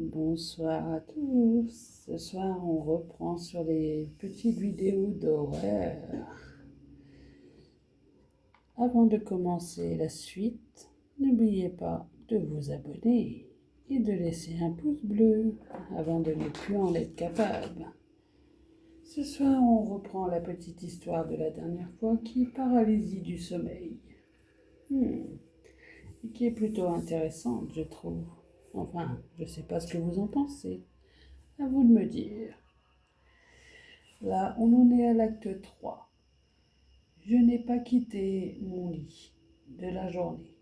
Bonsoir à tous. Ce soir, on reprend sur les petites vidéos d'horreur. Avant de commencer la suite, n'oubliez pas de vous abonner et de laisser un pouce bleu avant de ne plus en être capable. Ce soir, on reprend la petite histoire de la dernière fois qui est paralysie du sommeil. Et qui est plutôt intéressante, je trouve. Enfin, je ne sais pas ce que vous en pensez. À vous de me dire. Là, on en est à l'acte 3. Je n'ai pas quitté mon lit de la journée.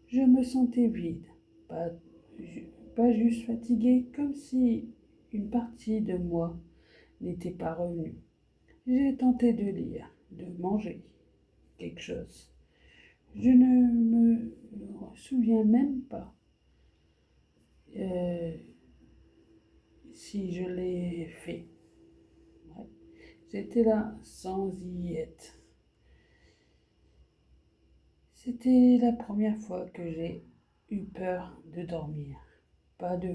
Je me sentais vide, pas, pas juste fatiguée, comme si une partie de moi n'était pas revenue. J'ai tenté de lire, de manger quelque chose. Je ne me souviens même pas euh, si je l'ai fait. Ouais. J'étais là sans y être. C'était la première fois que j'ai eu peur de dormir. Pas, de,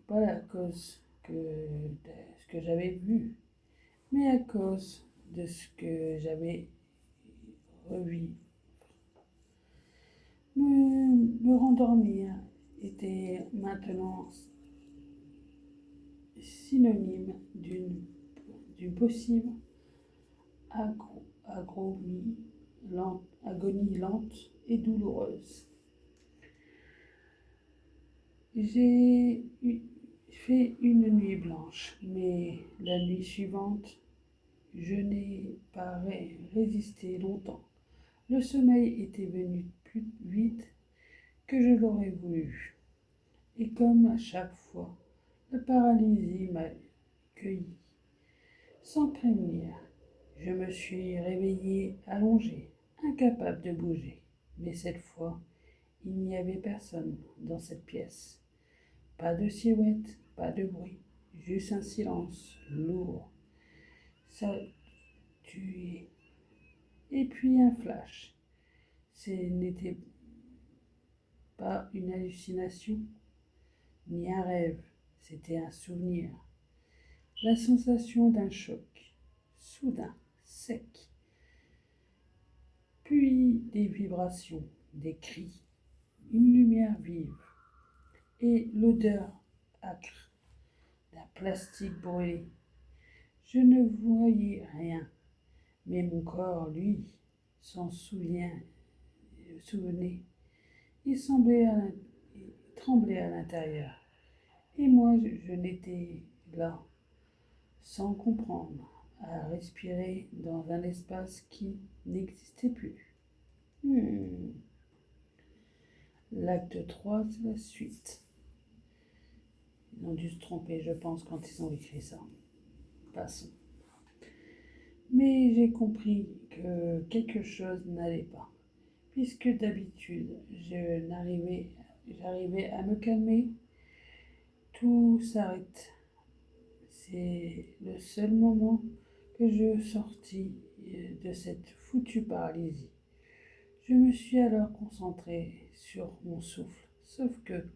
pas à cause de ce que j'avais vu, mais à cause de ce que j'avais revu. Me rendormir était maintenant synonyme d'une possible agonie lente et douloureuse. J'ai fait une nuit blanche, mais la nuit suivante, je n'ai pas résisté longtemps. Le sommeil était venu plus vite que je l'aurais voulu. Et comme à chaque fois, la paralysie m'a cueilli. Sans prévenir, je me suis réveillée allongée, incapable de bouger. Mais cette fois, il n'y avait personne dans cette pièce. Pas de silhouette, pas de bruit, juste un silence lourd. Ça tuait. Et puis un flash. Ce n'était pas une hallucination, ni un rêve, c'était un souvenir. La sensation d'un choc, soudain, sec. Puis des vibrations, des cris, une lumière vive et l'odeur âcre d'un plastique brûlé. Je ne voyais rien, mais mon corps, lui, s'en souvenait. Il tremblait à l'intérieur. Et moi, je n'étais là, sans comprendre, à respirer dans un espace qui n'existait plus. L'acte 3, c'est la suite. Ils ont dû se tromper, je pense, quand ils ont écrit ça. Passons. Mais j'ai compris que quelque chose n'allait pas, puisque d'habitude, j'arrivais à me calmer, tout s'arrête. C'est le seul moment que je sortis de cette foutue paralysie. Je me suis alors concentrée sur mon souffle, sauf que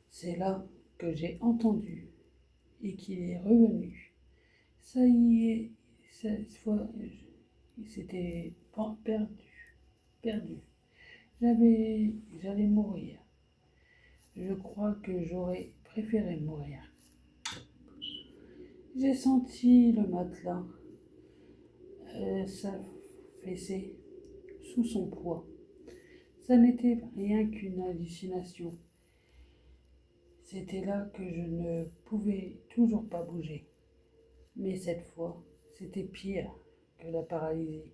c'est là que j'ai entendu et qu'il est revenu. Ça y est, cette fois, c'était perdu. J'allais mourir. Je crois que j'aurais préféré mourir. J'ai senti le matelas s'affaisser sous son poids. Ça n'était rien qu'une hallucination. C'était là que je ne pouvais toujours pas bouger. Mais cette fois, c'était pire que la paralysie.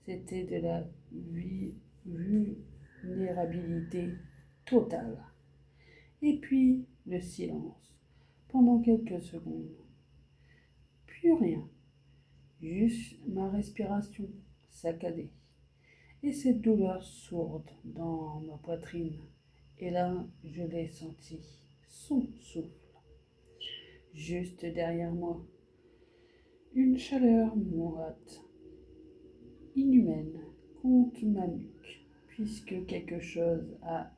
C'était de la vulnérabilité totale. Et puis le silence, pendant quelques secondes. Plus rien, juste ma respiration saccadée. Et cette douleur sourde dans ma poitrine. Et là, je l'ai senti, son souffle, juste derrière moi. Une chaleur moite, inhumaine, contre ma nuque. puisque quelque chose a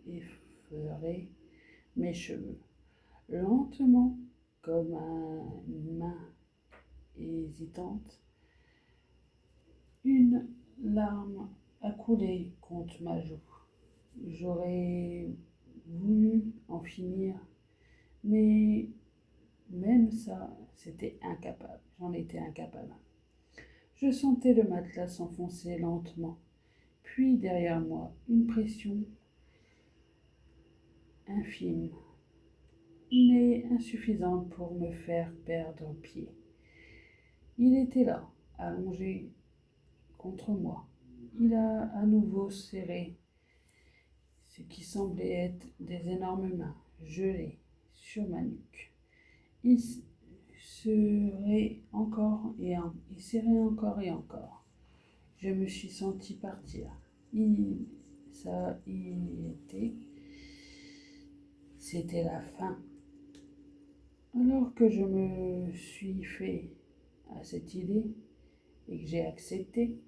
effleuré mes cheveux. Lentement, comme une main hésitante, une larme a coulé contre ma joue. J'aurais voulu en finir, mais même ça, c'était incapable. J'en étais incapable. Je sentais le matelas s'enfoncer lentement, puis derrière moi, une pression infime, mais insuffisante pour me faire perdre pied. Il était là, allongé contre moi. Il a à nouveau serré ce qui semblait être des énormes mains, gelées sur ma nuque. Il serrait encore et encore. Je me suis sentie partir. Ça y était. C'était la fin. Alors que je me suis fait à cette idée et que j'ai accepté,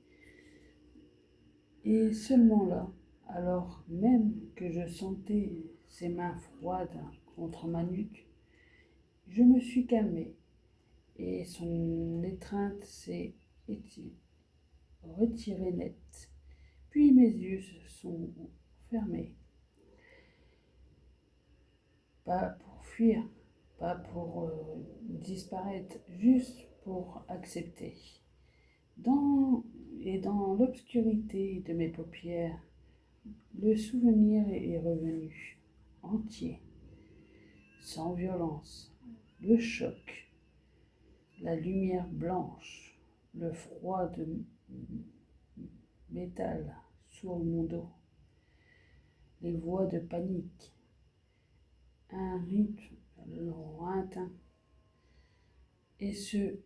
et seulement là, alors même que je sentais ses mains froides contre ma nuque, je me suis calmée et son étreinte s'est retirée net. Puis mes yeux se sont fermés. Pas pour fuir, pas pour disparaître, juste pour accepter. Dans l'obscurité de mes paupières, le souvenir est revenu, entier, sans violence. Le choc, la lumière blanche, le froid de métal sur mon dos, les voix de panique, un rythme lointain et ce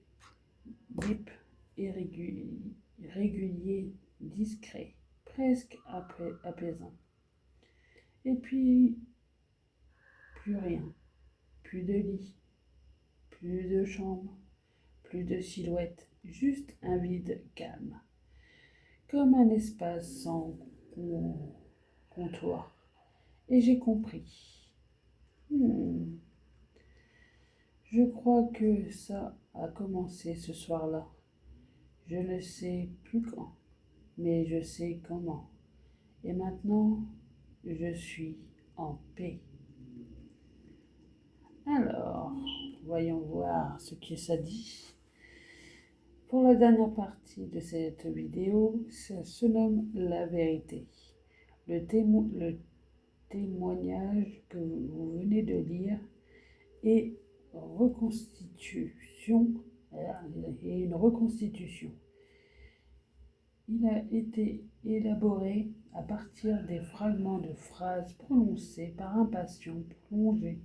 bip régulier, discret, presque apaisant. Et puis, plus rien, plus de lit, plus de chambre, plus de silhouette, juste un vide calme, comme un espace sans comptoir. Et j'ai compris. Je crois que ça a commencé ce soir-là. Je ne sais plus quand, mais je sais comment. Et maintenant, je suis en paix. Alors, voyons voir ce que ça dit. Pour la dernière partie de cette vidéo, ça se nomme la vérité. Le témoignage que vous venez de lire est une reconstitution. Il a été élaboré à partir des fragments de phrases prononcées par un patient plongé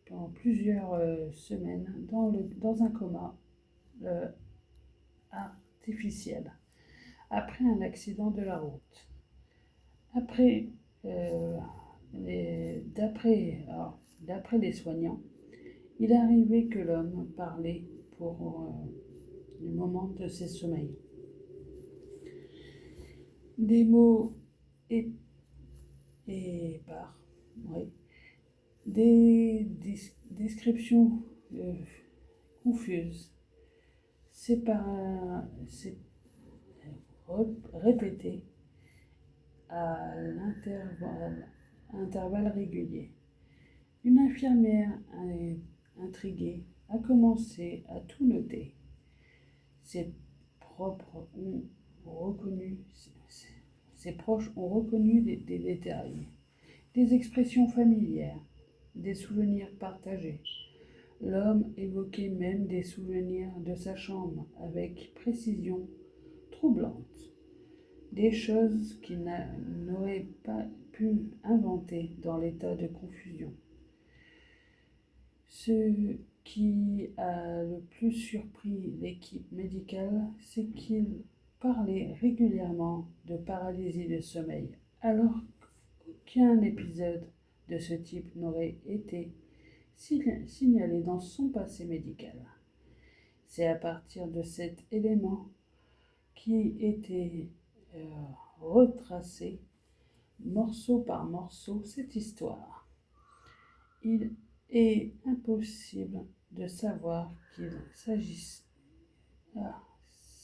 pendant plusieurs semaines dans un coma artificiel après un accident de la route. Euh, D'après les soignants, il est arrivé que l'homme parlait pour le moment de ses sommeils. Des mots épars, oui. Des descriptions confuses, répétées à intervalles réguliers. Une infirmière intriguée a commencé à tout noter. Ses proches ont reconnu des détails, des expressions familières, des souvenirs partagés. L'homme évoquait même des souvenirs de sa chambre avec précision troublante, des choses qu'il n'aurait pas pu inventer dans l'état de confusion. Ce qui a le plus surpris l'équipe médicale, c'est qu'il parlait régulièrement de paralysie de sommeil, alors qu'aucun épisode de ce type n'aurait été signalé dans son passé médical. C'est à partir de cet élément qui était retracer morceau par morceau cette histoire. Il est impossible de savoir qu'il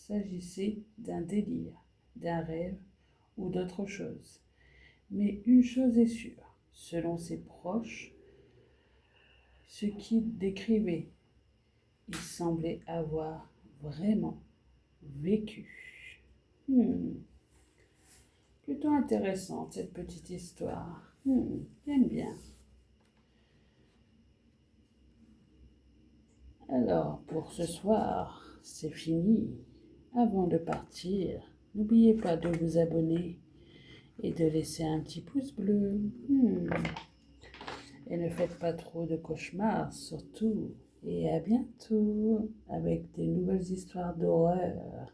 s'agissait d'un délire, d'un rêve ou d'autre chose. Mais une chose est sûre, selon ses proches, ce qu'il décrivait, il semblait avoir vraiment vécu. Plutôt intéressante cette petite histoire. J'aime bien. Alors, pour ce soir, c'est fini. Avant de partir, n'oubliez pas de vous abonner et de laisser un petit pouce bleu. Et ne faites pas trop de cauchemars, surtout. Et à bientôt avec des nouvelles histoires d'horreur.